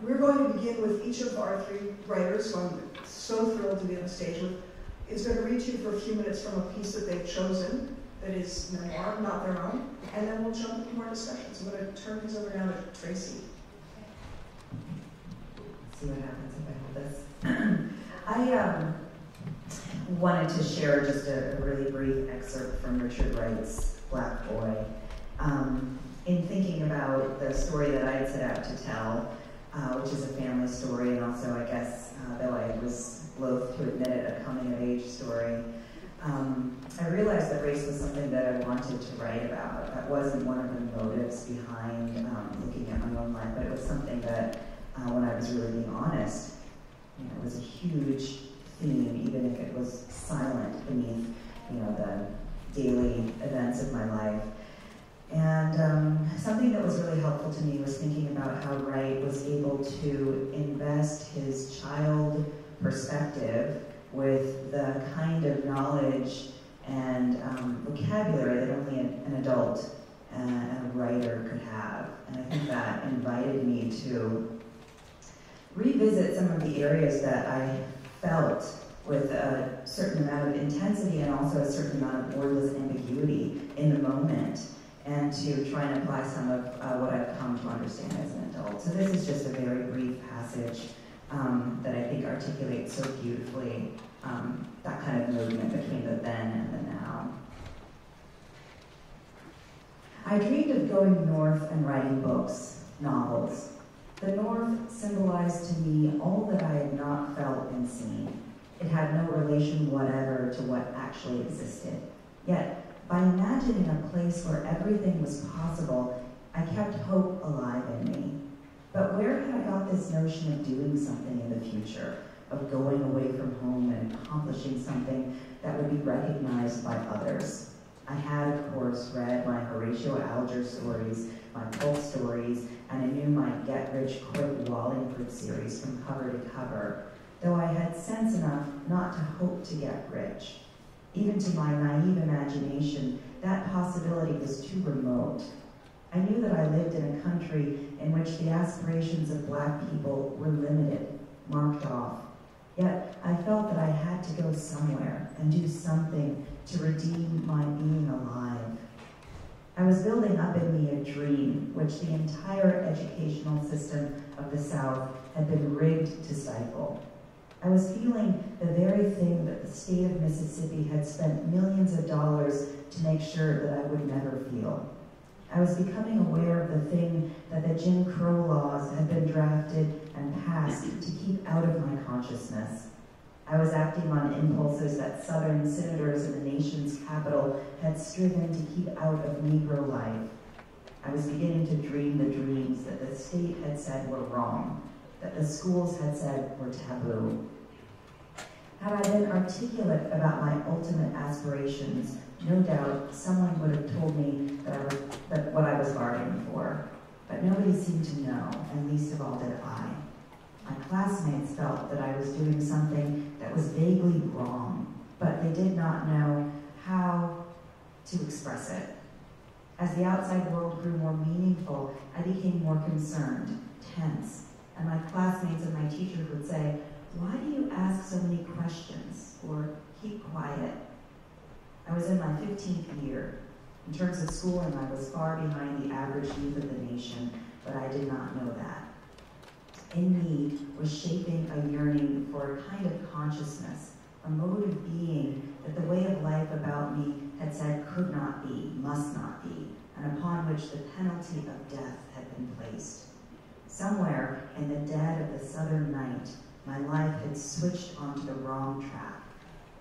we're going to begin with each of our three writers, who I'm so thrilled to be on the stage with, is going to read to you for a few minutes from a piece that they've chosen, that is memoir, not their own, and then we'll jump into more discussions. I'm going to turn things over now to Tracy. See what happens if I hold this. I wanted to share just a really brief excerpt from Richard Wright's Black Boy. In thinking about the story that I had set out to tell, which is a family story, and also, I guess, though I was loath to admit it, a coming-of-age story, I realized that race was something that I wanted to write about. That wasn't one of the motives behind looking at my own life, but it was something that, when I was really being honest, it was a huge theme, even if it was silent beneath, the daily events of my life. And something that was really helpful to me was thinking about how Wright was able to invest his child perspective with the kind of knowledge and vocabulary that only an adult and a writer could have. And I think that invited me to revisit some of the areas that I felt with a certain amount of intensity and also a certain amount of wordless ambiguity in the moment, and to try and apply some of what I've come to understand as an adult. So this is just a very brief passage that I think articulates so beautifully that kind of movement between the then and the now. I dreamed of going north and writing books, novels. The north symbolized to me all that I had not felt and seen. It had no relation whatever to what actually existed. Yet, by imagining a place where everything was possible, I kept hope alive in me. But where had I got this notion of doing something in the future, of going away from home and accomplishing something that would be recognized by others? I had, of course, read my Horatio Alger stories, my Polk stories, and I knew my Get-Rich-Quick Wallingford series from cover to cover, though I had sense enough not to hope to get rich. Even to my naive imagination, that possibility was too remote. I knew that I lived in a country in which the aspirations of Black people were limited, marked off. Yet I felt that I had to go somewhere and do something to redeem my being alive. I was building up in me a dream which the entire educational system of the South had been rigged to stifle. I was feeling the very thing that the state of Mississippi had spent millions of dollars to make sure that I would never feel. I was becoming aware of the thing that the Jim Crow laws had been drafted and passed to keep out of my consciousness. I was acting on impulses that Southern senators in the nation's capital had striven to keep out of Negro life. I was beginning to dream the dreams that the state had said were wrong, that the schools had said were taboo. Had I been articulate about my ultimate aspirations, no doubt someone would have told me that what I was bargaining for. But nobody seemed to know, and least of all did I. My classmates felt that I was doing something that was vaguely wrong, but they did not know how to express it. As the outside world grew more meaningful, I became more concerned, tense, and my classmates and my teachers would say, "Why do you ask so many questions?" or "Keep quiet." I was in my 15th year. In terms of schooling, I was far behind the average youth of the nation, but I did not know that. In me was shaping a yearning for a kind of consciousness, a mode of being that the way of life about me had said could not be, must not be, and upon which the penalty of death had been placed. Somewhere in the dead of the southern night, my life had switched onto the wrong track,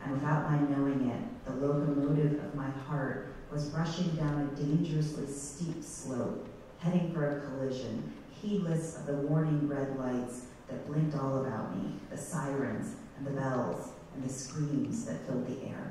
and without my knowing it, the locomotive of my heart was rushing down a dangerously steep slope, heading for a collision, heedless of the warning red lights that blinked all about me, the sirens and the bells and the screams that filled the air.